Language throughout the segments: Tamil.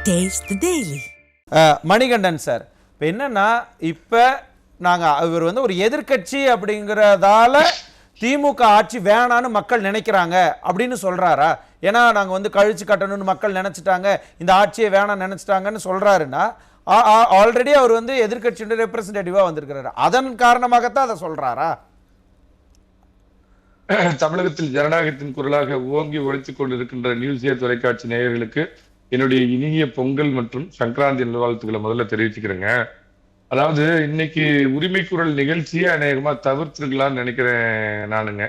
Taste the Daily. Manikandan sir, இப்போ என்னன்னா, இப்போ நாங்கள் இவர் வந்து ஒரு எதிர்க்கட்சி அப்படிங்கிறதால திமுக ஆட்சி வேணான்னு மக்கள் நினைக்கிறாங்க அப்படின்னு சொல்கிறாரா? ஏன்னா நாங்கள் வந்து கழிச்சு கட்டணும்னு மக்கள் நினச்சிட்டாங்க, இந்த ஆட்சியை வேணாம் நினச்சிட்டாங்கன்னு சொல்கிறாருன்னா, ஆல்ரெடி அவர் வந்து எதிர்க்கட்சியோட ரெப்ரசன்டேட்டிவாக வந்திருக்கிறாரு, அதன் காரணமாகத்தான் அதை சொல்கிறாரா? தமிழகத்தில் ஜனநாயகத்தின் குரலாக ஓங்கி ஒழித்துக் கொண்டிருக்கின்ற நியூஸ் தொலைக்காட்சி நேயர்களுக்கு என்னுடைய இனிய பொங்கல் மற்றும் சங்கராந்தி நல்வாழ்த்துக்களை முதல்ல தெரிவிச்சுக்கிறேங்க. அதாவது இன்னைக்கு உரிமை குரல் நிகழ்ச்சியே அநேகமா தவிர்த்துருக்கலாம்னு நினைக்கிறேன் நானுங்க.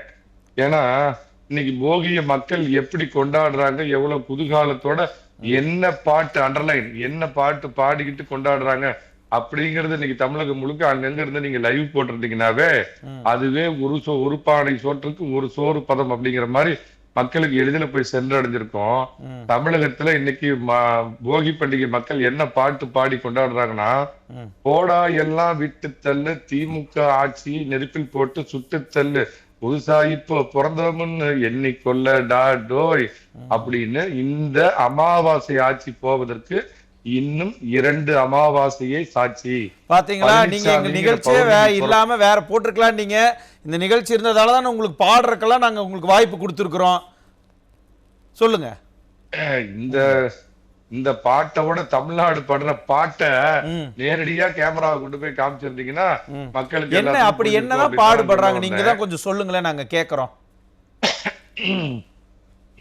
ஏன்னா இன்னைக்கு போகிய மக்கள் எப்படி கொண்டாடுறாங்க, எவ்வளவு குதூகாலத்தோட என்ன பாட்டு அண்டர்லைன் என்ன பாட்டு பாடிக்கிட்டு கொண்டாடுறாங்க அப்படிங்கறது இன்னைக்கு தமிழகம் முழுக்க அங்கங்க இருந்து நீங்க லைவ் போட்டிருந்தீங்கன்னாவே அதுவே ஒரு பானை சோற்றுக்கு ஒரு சோறு பதம் அப்படிங்கிற மாதிரி மக்களுக்கு எளிதில் போய் சென்றடைஞ்சிருக்கோம். தமிழகத்துல இன்னைக்கு போகி பண்டிகை மக்கள் என்ன பாட்டு பாடி கொண்டாடுறாங்கன்னா, போடா எல்லாம் விட்டு தள்ளு, திமுக ஆட்சி நெருப்பில் போட்டு சுட்டு தள்ளு, புதுசா இப்போ பிறந்தவன்னு எண்ணி கொள்ளடா டோய் அப்படின்னு இந்த அமாவாசை ஆட்சி போவதற்கு இன்னும் 2 அமாவாசையை சாட்சி. பாத்தீங்களா, நீங்க எங்க நிகழ்ச்சியே இல்லாம வேற போட்டிருக்கலாம். நீங்க இந்த நிகழ்ச்சி இருந்ததாலதான் உங்களுக்கு பாடுறதுக்கெல்லாம் நாங்க உங்களுக்கு வாய்ப்பு கொடுத்துருக்கிறோம். சொல்லுங்க. இந்த பாட்டோட தமிழ்நாடு பாடுற பாட்டை நேரடியா கேமராவை கொண்டு போய் காமிச்சிருந்தீங்கன்னா மக்களுக்கு என்ன அப்படி என்னதான் பாடுபடுறாங்க நீங்க தான் கொஞ்சம் சொல்லுங்களேன், நாங்க கேக்குறோம்.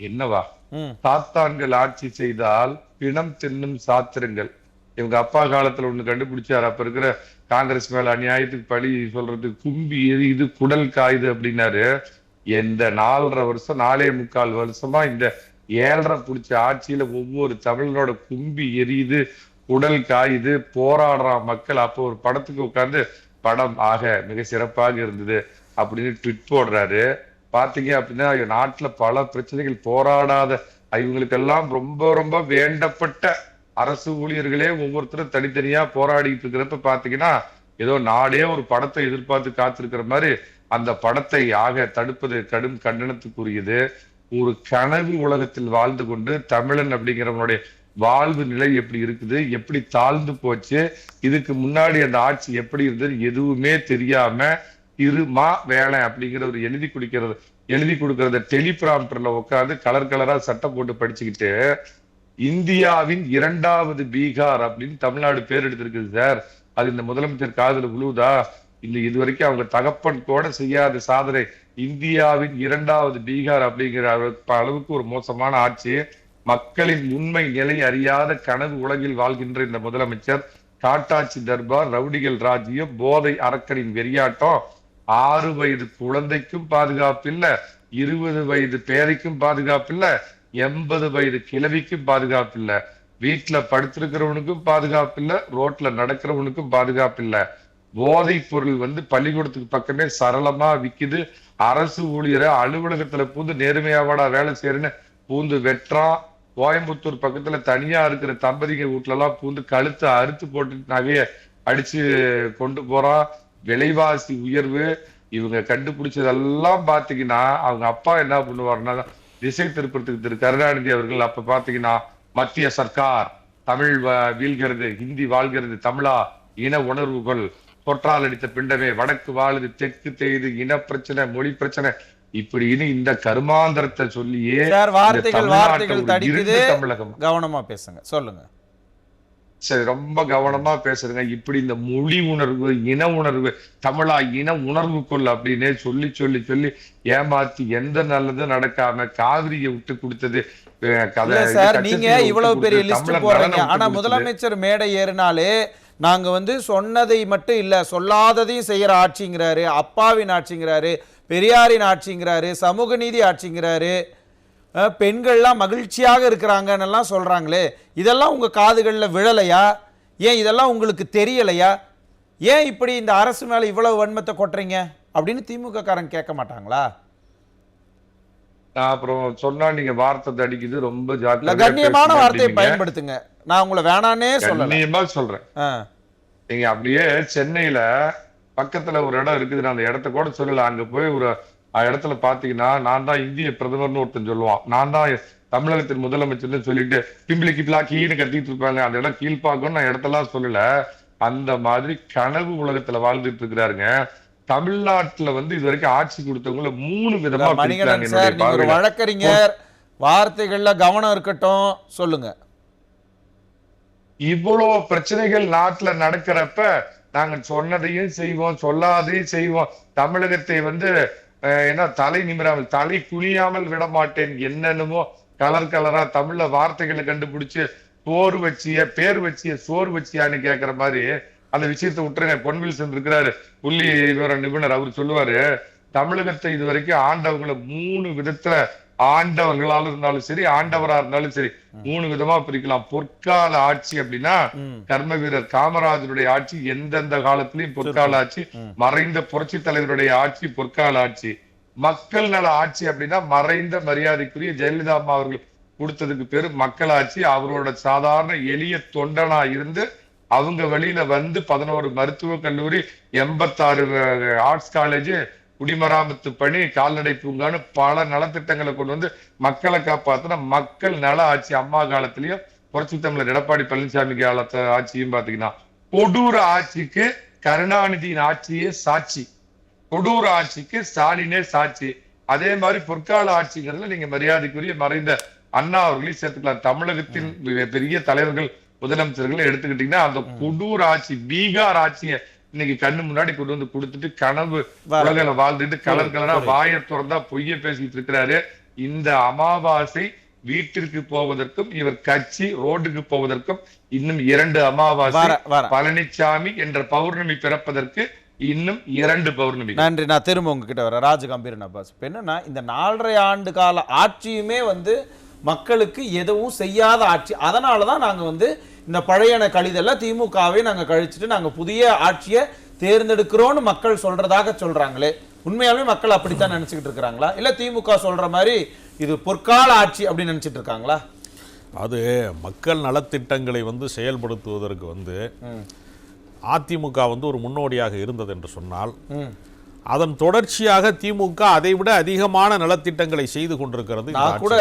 என்னவா சாத்தான்கள் ஆட்சி செய்தால் பிணம் தின்னும் சாத்திரங்கள். இவங்க அப்பா காலத்துல ஒண்ணு கண்டுபிடிச்சாரு, அப்ப இருக்கிற காங்கிரஸ் மேல அநியாயத்துக்கு பழி சொல்றது, கும்பி எரியுது குடல் காயுது அப்படின்னாரு. எந்த 4.5 வருஷம் 4.25 வருஷமா இந்த 7.5 பிடிச்ச ஆட்சியில ஒவ்வொரு தமிழனோட கும்பி எரியுது குடல் காயுது போராடுறான் மக்கள். அப்போ ஒரு படத்துக்கு உட்கார்ந்து படம் ஆக மிக சிறப்பாக இருந்தது அப்படின்னு ட்விட் போடுறாரு. பாத்தீங்க அப்படின்னா நாட்டுல பல பிரச்சனைகள் போராடாத இவங்களுக்கெல்லாம் ரொம்ப ரொம்ப வேண்டப்பட்ட அரசு ஊழியர்களே ஒவ்வொருத்தரும் தனித்தனியா போராடிட்டு இருக்கிறப்ப பாத்தீங்கன்னா ஏதோ நாடே ஒரு படத்தை எதிர்பார்த்து காத்திருக்கிற மாதிரி அந்த படத்தை ஆக தடுப்பது கடும் கண்டனத்துக்குரியது. ஒரு கனவு உலகத்தில் வாழ்ந்து கொண்டு தமிழன் அப்படிங்கிறவனுடைய வாழ்வு நிலை எப்படி இருக்குது, எப்படி தாழ்ந்து போச்சு, இதுக்கு முன்னாடி அந்த ஆட்சி எப்படி இருந்தது எதுவுமே தெரியாம இருமா வேலை அப்படிங்கிற ஒரு எழுதி கொடுக்கறத டெலிபிராம்டர்ல உட்காந்து கலர் கலரா சட்டை போட்டு படிச்சுக்கிட்டு இந்தியாவின் 2வது பீகார் அப்படின்னு தமிழ்நாடு பேர் எடுத்திருக்குது சார். அது இந்த முதலமைச்சர் காதுல விழுவுதா? இது வரைக்கும் அவங்க தகப்பன் கூட செய்யாத சாதனை. இந்தியாவின் 2வது பீகார் அப்படிங்கிற அளவுக்கு ஒரு மோசமான ஆட்சி. மக்களின் உண்மை நிலை அறியாத கனவு உலகில் வாழ்கின்ற இந்த முதலமைச்சர் காட்டாட்சி தர்பார், ரவுடிகள் ராஜ்யம், போதை அரக்கனின் வெறியாட்டம், 6 வயது குழந்தைக்கும் பாதுகாப்பு இல்ல, 20 வயது பேரைக்கும் பாதுகாப்பு இல்ல, 80 வயது கிழவிக்கும் பாதுகாப்பு இல்ல, வீட்டுல படுத்திருக்கிறவனுக்கும் பாதுகாப்பு இல்ல, ரோட்ல நடக்கிறவனுக்கும் பாதுகாப்பு இல்ல. போதைப் பொருள் வந்து பள்ளிக்கூடத்துக்கு பக்கமே சரளமா விக்குது. அரசு ஊழியரை அலுவலகத்துல பூந்து நேர்மையாவாடா வேலை செய்யறேன்னு பூந்து வெட்டுறான். கோயம்புத்தூர் பக்கத்துல தனியா இருக்கிற தம்பதிங்க வீட்டுல எல்லாம் பூந்து கழுத்தை அறுத்து போட்டு நகைய அடிச்சு கொண்டு போறான். விலைவாசி உயர்வு இவங்க கண்டுபிடிச்சதெல்லாம் பாத்தீங்கன்னா அவங்க அப்பா என்ன பண்ணுவாருன்னா திசை திருப்பத்துக்கு திரு கருணாநிதி அவர்கள் அப்ப பாத்தீங்கன்னா மத்திய சர்க்கார் தமிழ் வீழ்கிறது, ஹிந்தி வாழ்கிறது, தமிழா இன உணர்வுகள் தொற்றால் அடித்த பிண்டமே, வடக்கு வாழுது தெற்கு தேயுது, இன பிரச்சனை மொழி பிரச்சனை இப்படின்னு இந்த கருமாந்திரத்தை சொல்லியே தமிழகம். கவனமா பேசுங்க, சொல்லுங்க. சரி, ரொம்ப கவனமா பேசுறேங்க. இப்படி இந்த மொழி உணர்வு இன உணர்வு தமிழா இன உணர்வு கொள் அப்படின்னு சொல்லி சொல்லி சொல்லி ஏமாத்தி எந்த நல்லதும் நடக்காம காவிரியை விட்டு கொடுத்தது. நீங்க இவ்வளவு பெரிய லிஸ்ட் போடுறீங்க, ஆனா முதலமைச்சர் மேடை ஏறினாலே நாங்க வந்து சொன்னதை மட்டும் இல்ல சொல்லாததையும் செய்யற ஆட்சிங்கிறாரு, அப்பாவின் ஆட்சிங்கிறாரு, பெரியாரின் ஆட்சிங்கிறாரு, சமூக நீதி ஆட்சிங்கிறாரு, பெண்கள்லாம் மகிழ்ச்சியாக இருக்கிறாங்கன்னு சொல்றாங்களே, இதெல்லாம் உங்க காதுகளில் விழலையா? ஏன் இதெல்லாம் உங்களுக்கு தெரியலையா? ஏன் இப்படி இந்த அரசு மேல இவ்வளவு வன்மத்தை கொட்டுறீங்க அப்படின்னு திமுக காரங்க கேட்க மாட்டாங்களா? நான் அப்புறம் சொன்னா நீங்க வார்த்தை அடிக்குது, ரொம்ப கண்ணியமான வார்த்தையை பயன்படுத்துங்க. நான் உங்களை வேணானே சொல்றேன். நீங்க அப்படியே சென்னையில பக்கத்துல ஒரு இடம் இருக்குது, நான் அந்த இடத்த கூட சொல்லல. அங்க போய் ஒரு இடத்துல பாத்தீங்கன்னா நான் தான் இந்திய பிரதமர்னு ஒருத்தன் சொல்லுவான், நான் தான் தமிழகத்தின் முதலமைச்சர்னு சொல்லிட்டு பிம்பிளிக்கு பிளாக்கின்னு கத்திட்டு இருப்பாங்க. அந்த இடம் கீழ்பாக்கம் நான் இடத்தெல்லாம் சொல்லல. அந்த மாதிரி கனவு உலகத்துல வாழ்ந்துட்டு இருக்கிறாருங்க. தமிழ்நாட்டுல வந்து இது வரைக்கும் ஆட்சி கொடுத்தவங்கள 3 விதமா மணிகண்டன் சார், நீங்க ஒரு வழக்கறிஞர், வார்த்தைகள்ல கவனம் இருக்கட்டும், சொல்லுங்க. இவ்வளவு பிரச்சனைகள் நாட்டுல நடக்கிறப்ப நாங்க சொன்னதையும் செய்வோம், சொல்லாதையும் செய்வோம். தமிழகத்தை வந்து என்ன தலை நிமிராமல், தலை குனியாமல் விட மாட்டேன், என்னென்னமோ கலர் கலரா தமிழ்ல வார்த்தைகளை கண்டுபிடிச்சு சோறு வச்சிய பேர் வச்சிய சோறு வச்சியான்னு கேக்குற மாதிரி அந்த விஷயத்தை விட்டுருங்க. பொன்வில்சன் இருக்கிறாரு, புள்ளி விவர நிபுணர், அவர் சொல்லுவாரு தமிழகத்தை இது வரைக்கும் ஆண்டவங்களை 3 விதத்துல, ஆண்டவர்களாலும் இருந்தாலும் சரி ஆண்டவரா இருந்தாலும் சரி 3 விதமா பிரிக்கலாம். பொற்கால ஆட்சி அப்படின்னா கர்ம வீரர் காமராஜருடைய ஆட்சி எந்தெந்த காலத்திலயும் பொற்கால ஆட்சி. மறைந்த புரட்சி தலைவருடைய ஆட்சி பொற்கால ஆட்சி. மக்கள் நல ஆட்சி அப்படின்னா மறைந்த மரியாதைக்குரிய ஜெயலலிதா அம்மா அவர்கள் கொடுத்ததுக்கு பேரு மக்களாட்சி. அவரோட சாதாரண எளிய தொண்டனா இருந்து அவங்க வழியில வந்து 11 மருத்துவக் கல்லூரி, 86 ஆர்ட்ஸ் காலேஜ், குடிமராமத்து பணி, கால்நடை பூங்கான்னு பல நலத்திட்டங்களை கொண்டு வந்து மக்களை காப்பாத்தின மக்கள் நல ஆட்சி. அம்மா காலத்திலயும் புரட்சி தமிழர் எடப்பாடி பழனிசாமி காலத்து ஆட்சியும் பாத்தீங்கன்னா கொடூர ஆட்சிக்கு கருணாநிதியின் ஆட்சியே சாட்சி, கொடூர ஆட்சிக்கு ஸ்டாலினே சாட்சி. அதே மாதிரி பொற்கால ஆட்சிங்கிறதுல நீங்க மரியாதைக்குரிய மறைந்த அண்ணா அவர்களையும் சேர்த்துக்கலாம். தமிழகத்தின் பெரிய தலைவர்கள் முதலமைச்சர்களை எடுத்துக்கிட்டீங்கன்னா அந்த கொடூர ஆட்சி பீகார் ஆட்சியை இன்னைக்கு கண்ணு முன்னாடி கொண்டு வந்து கொடுத்துட்டு கனவு உலகில வாழ்ந்துட்டு கலர் கலரா வாயை திறந்தா பொய்ய பேசிட்டு இருக்கிறாரு. இந்த அமாவாசை வீட்டிற்கு போவதற்கும் இவர் கட்சி ரோடுக்கு போவதற்கும் இன்னும் 2 அமாவாசை, பழனிசாமி என்ற பௌர்ணமி பிறப்பதற்கு இன்னும் 2 பௌர்ணமி. நன்றி. நான் திரும்ப உங்ககிட்ட வர ராஜகம்பீரன் அப்பாஸ். இப்ப என்னன்னா இந்த 4.5 ஆண்டு கால ஆட்சியுமே வந்து மக்களுக்கு எதுவும் செய்யாத ஆட்சி. அதனாலதான் நாங்க வந்து இந்த பழையன கழிதல்ல திமுகவை நாங்க கழிச்சுட்டு நாங்க புதிய ஆட்சியை தேர்ந்தெடுக்கிறோம்னு மக்கள் சொல்றதாக சொல்றாங்களே, உண்மையாலுமே மக்கள் அப்படித்தான் நினைச்சுக்கிட்டு இருக்கிறாங்களா, இல்ல திமுக சொல்ற மாதிரி இது பொற்கால ஆட்சி அப்படின்னு நினைச்சிட்டு இருக்காங்களா? அது மக்கள் நலத்திட்டங்களை வந்து செயல்படுத்துவதற்கு வந்து அதிமுக வந்து ஒரு முன்னோடியாக இருந்தது என்று சொன்னால் அதன் தொடர்ச்சியாக திமுக அதை விட அதிகமான நலத்திட்டங்களை செய்து கொண்டிருக்கிறது. நான் கூட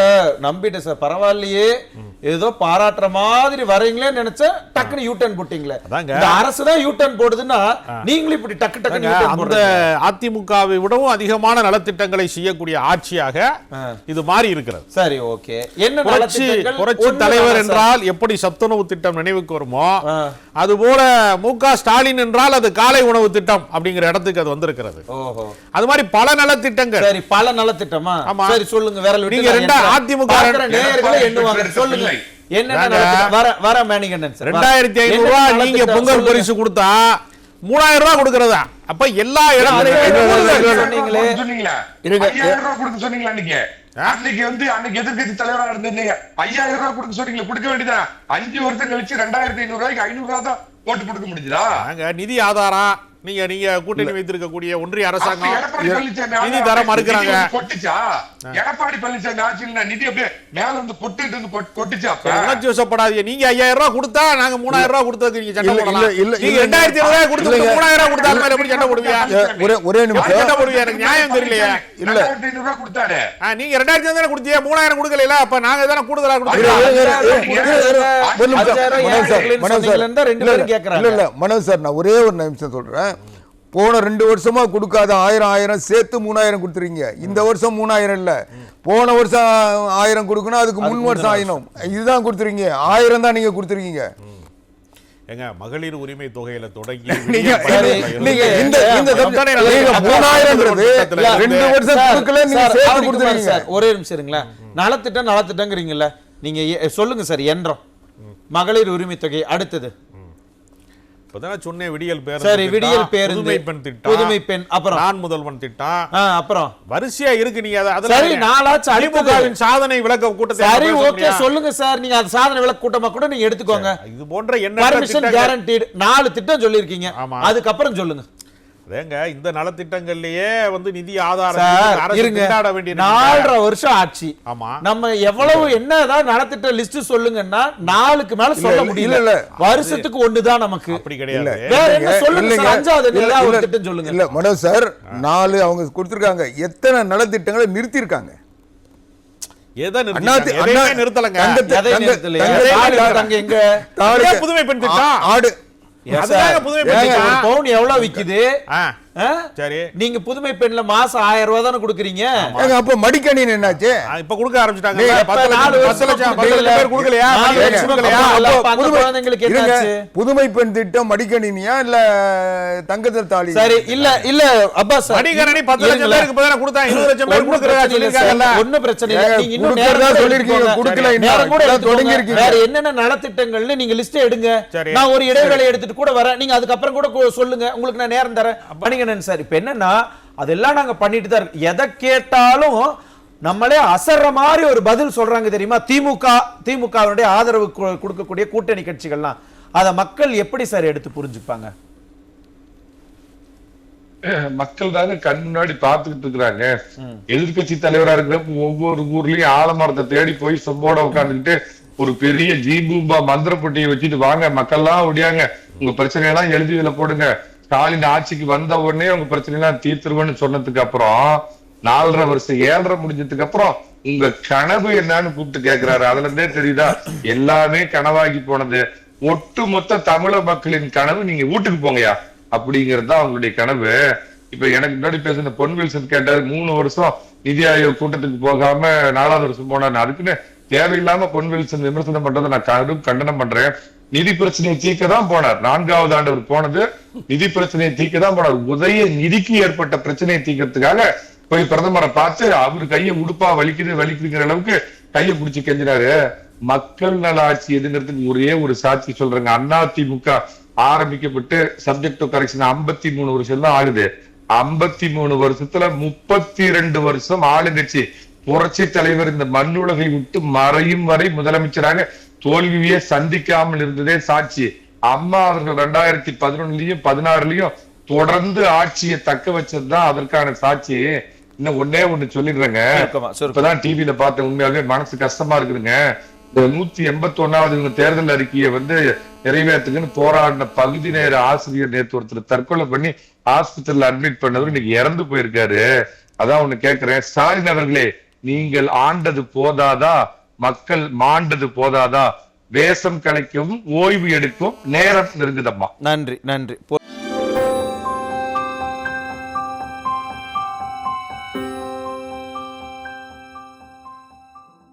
நம்பிட்டேன் சார், பரவாயில்லையே ஏதோ பாராட்டுற மாதிரி வரீங்களே நினைச்ச டக்குனு யூ டர்ன் போட்டீங்களே. இந்த அரசு தான் யூ டர்ன் போடுதுன்னா நீங்களும் இப்படி டக்கு டக்கு அந்த அதிமுகவை விடவும் அதிகமான நலத்திட்டங்களை செய்யக்கூடிய ஆட்சியாக இது மாறி இருக்கிறது. சரி, ஓகே. என்ன புரட்சி தலைவர் என்றால் எப்படி சத்துணவு திட்டம் நினைவுக்கு வருமோ அதுபோல மு.க. ஸ்டாலின் என்றால் அது காலை உணவு திட்டம் அப்படிங்கிற இடத்துக்கு அது வந்திருக்கிறது. அது மாதிரி பல நலத்திட்டங்கள். சரி, பல நலத்திட்டமா? சரி, சொல்லுங்க. விரல் விட்டு நீங்க அதிமுக நேயர்களே எண்ணுவாங்க, சொல்லுங்க. என்ன வர மேனிகண்டன் சார், 2500 ரூபாய் நீங்க பொங்கல் பரிசு கொடுத்தா 3000 ரூபாய் கொடுக்கறதா? அப்ப எல்லா இடத்துலயும் சொன்னீங்களே, 5000 ரூபாய் கொடுக்க சொன்னீங்களா? அன்னைக்கு வந்து அன்னைக்கு எதிர்கட்சி தலைவரா இருந்தீங்க, 5000 ரூபாய் கொடுக்க சொன்னீங்களா? கொடுக்க வேண்டியதா? 5 வருஷம் கழிச்சு 2500 ரூபாய்க்கு 500 ரூபாய் தான் போட்டு கொடுக்க முடியுதா? நிதி ஆதாரம் நீங்க கூட்டணி வைத்திருக்கக்கூடிய ஒன்றிய அரசாங்கம் நிதி தர மறுக்கிறாங்க. எடப்பாடி பழனிசாமி ஆட்சியில் நிதி அப்படியே மேல இருந்து கொட்டுச்சா? உணர்ச்சி வசப்படாதீங்க. நீங்க 5000 ரூபாய் கொடுத்தா நாங்க 3000 ரூபாய் கொடுத்ததுக்கு நீங்க சண்டை போடலாம். நீங்க 2500 ரூபாய் கொடுத்து 3000 ரூபாய் கொடுத்தா மாதிரி எப்படி சண்டை போடுவீங்க? ஒரே நிமிஷம் சண்டை போடுவீங்க, எனக்கு நியாயம் தெரியலையே. இல்ல 2500 ரூபாய் கொடுத்தாரு, நீங்க 2500 தானே கொடுத்தீங்க, 3000 கொடுக்கல. அப்ப நாங்க தானே கூடுதலா கொடுத்தோம். மனோஜ் சார், நான் ஒரே ஒரு நிமிஷம் சொல்றேன். போன 2 வருஷமா கொடுக்காத 1000 சேர்த்து 3000 கொடுத்துறீங்க. இந்த வருஷம் 3000 இல்ல, போன வருஷம் 1000 கொடுக்கணும், அதுக்கு முன் வருஷம் 1000. இதுதான் கொடுத்துறீங்க, 1000 தான் நீங்க கொடுத்துருக்கீங்க. எங்க மகளிர் உரிமை தொகையில தொடங்கி ஒரே நிமிஷம் இருங்களேன். நலத்திட்டங்கிறீங்கல்ல, நீங்க சொல்லுங்க சார். என்றோம் மகளிர் உரிமை தொகை அடுத்தது சொன்னேன், விடியல் பேர், சரி, விடியல் பேர், புதுமை பெண் திட்டம், புதுமை பெண், அப்புறம் நான் முதல்வன் திட்டம், அப்புறம் வரிசையா இருக்கு. நீங்க சரி, நாளாச்சு அதிமுகவின் சாதனை விளக்க கூட்டத்தை. சரி, ஓகே, சொல்லுங்க சார். நீங்க அது சாதனை விளக்க கூட்டமா கூட நீங்க எடுத்துக்கோங்க. இது போன்ற என்ன பர்மிஷன் கேரண்டீட் 4 திட்டம் சொல்லிருக்கீங்க, அதுக்கப்புறம் சொல்லுங்க. அதேங்க இந்த நலத்திட்டங்கள்லயே வந்து நிதி ஆதாரம் இருங்க. 4.5 வருஷம் ஆட்சி. ஆமா, நம்ம எவ்வளவு என்னதான் நலத்திட்ட லிஸ்ட் சொல்லுங்கன்னா 4க்கு மேல சொல்ல முடியல. வருஷத்துக்கு 1 தான் நமக்கு. அப்படி கிடையாது. வேற என்ன சொல்லுங்க சார்? 5வது ஒரு திட்டம் சொல்லுங்க. இல்ல மனோஜ் சார், 4 அவங்க கொடுத்திருக்காங்க. எத்தனை நலத்திட்டங்களை நிறுத்தி இருக்காங்க? எதை நிறுத்தலங்க? எதை நிறுத்தலையா? அங்க எங்க அதுதான் புதுமை பெண் திட்டம். ஆடு அதுதாங்க புதுமை பெண் ஏங்க, ஒரு திட்டம். பவுன் எவ்வளவு விக்குது? ஆ? சரி, நீங்க புதுமை பெண்ல மாசம் 1000 ரூபாய் தானே கொடுக்குறீங்க. ஏங்க, அப்ப மடிக்கணினி என்னாச்சு? இப்ப கொடுக்க ஆரம்பிச்சிட்டாங்க. டேய், 10 லட்சம் பேர் கொடுக்கலையா? நாலு லட்சம் கொடுக்கலையா? அப்ப அந்த குழந்தைங்களுக்கு இருங்க, என்னாச்சு? புதுமை பெண் திட்டம் மடிக்கணினியா இல்ல தங்கத்தில் தாலி? சரி, இல்ல அப்பாஸ் சார், மடிக்கணினி 10 லட்சம் பேருக்கு பதிலா கொடுத்தா 20 லட்சம் பேர் கொடுக்கறதா சொல்லிருக்காங்கல்ல. ஒண்ணும் பிரச்சனை இல்ல. ஏங்க, நீங்க இன்னும் கொடுக்கறதா நேரம் சொல்லிருக்கீங்க, எடுத்துக்கோங்க. கொடுக்கல இன்னும். நேரம் கூட இப்பதான் எடுத்துக்கோங்க. தொடங்கியிருக்கீங்க. வேற என்னென்ன நலத்திட்டங்கள்னு நீங்க லிஸ்ட் எடுங்க. சரி. நான் ஒரு இடைவேளை எடுத்துட்டு கூட வரேன். நீங்க அதுக்கப்புறம் கூட சொல்லுங்க. உங்களுக்கு நான் நேரம் தரேன். மணிகண்டன் சார், இப்ப என்னன்னா அதெல்லாம் நாங்க பண்ணிட்டு தான் இருக்கோம். எதை கேட்டாலும் நம்மளே அசர்ற மாதிரி ஒரு பதில் சொல்றாங்க தெரியுமா? திமுகவுடைய ஆதரவு கொடுக்கக்கூடிய கூட்டணி கட்சிகள்லாம் அத மக்கள் எப்படி சார் எடுத்து புரிஞ்சுப்பாங்க? மக்கள் தாங்க கண் முன்னாடி பாத்துக்கிட்டு இருக்கிறாங்க. எதிர்கட்சி தலைவரா இருக்கிற ஒவ்வொரு ஊர்லயும் ஆலமரத்தை தேடி போய் சொம்போட உட்காந்துக்கிட்டு ஒரு பெரிய ஜீபூம்பா மந்திரப்பட்டியை வச்சுட்டு வாங்க மக்கள்லாம் ஒடியாங்க, உங்க பிரச்சனை எல்லாம் எழுதியில போடுங்க, ஸ்டாலின் ஆட்சிக்கு வந்த உடனே உங்க பிரச்சனை எல்லாம் தீர்த்துருவேன்னு சொன்னதுக்கு அப்புறம் 4.5 வருஷம் 7.5 முடிஞ்சதுக்கு அப்புறம் உங்க கனவு என்னன்னு கூப்பிட்டு கேட்கிறாரு. அதுல இருந்தே தெரியுதா எல்லாமே கனவாகி போனது. ஒட்டுமொத்த தமிழக மக்களின் கனவு நீங்க வீட்டுக்கு போங்கயா அப்படிங்கிறது தான் அவங்களுடைய கனவு. இப்ப எனக்கு முன்னாடி பேசின பொன்வில்சன் கேட்டாரு, 3 வருஷம் நிதி ஆயோக் கூட்டத்துக்கு போகாம 4வது வருஷம் போனாரு. அதுக்குன்னு தேவையில்லாம பொன்வில்சன் விமர்சனம் பண்றதை நான் கண்டனம் பண்றேன். நிதி பிரச்சனையை தீர்க்க தான் போனார். 4வது ஆண்டு அவர் போனது நிதி பிரச்சனையை தீர்க்க தான் போனார். உதய நிதிக்கு ஏற்பட்ட பிரச்சனையை தீர்க்கறதுக்காக போய் பிரதமரை பார்த்து அவரு கையை உடுப்பா வலிக்குதுங்கிற அளவுக்கு கையை பிடிச்சு கெஞ்சினாரு. மக்கள் நல ஆட்சி எதுங்கிறதுக்கு ஒரே ஒரு சாட்சி சொல்றாங்க. அதிமுக ஆரம்பிக்கப்பட்டு சப்ஜெக்ட் டு கரெக்ஷன் 53 வருஷம் தான் ஆகுது. 53 வருஷத்துல 32 வருஷம் ஆளுங்கட்சி புரட்சி தலைவர் இந்த மண்ணுலகை விட்டு மறையும் வரை முதலமைச்சராக தோல்வியே சந்திக்காமல் இருந்ததே சாட்சி. அம்மா அவர்கள் 2011லயும் 16லயும் தொடர்ந்து ஆட்சியை தக்க வச்சதுதான் அதற்கான சாட்சி. இன்னும் ஒண்ணு சொல்லிடுறேங்க. இப்பதான் டிவில பார்த்த உண்மையாவே மனசு கஷ்டமா இருக்குதுங்க. இந்த 181வது தேர்தல் அறிக்கையை நிறைவேற்றுக்குன்னு போராடின பகுதி நேர ஆசிரியர் நேற்று ஒருத்தர் தற்கொலை பண்ணி ஆஸ்பத்திரியில அட்மிட் பண்ணவர் இன்னைக்கு இறந்து போயிருக்காரு. அதான் ஒண்ணு கேட்கிறேன், ஸ்டாலின் அவர்களே, நீங்கள் ஆண்டது போதாதா? மக்கள் மாண்டது போதாதா? வேஷம் கலைக்கவும் ஓய்வு எடுக்கும் நேரம் நெருங்குதம்மா. நன்றி.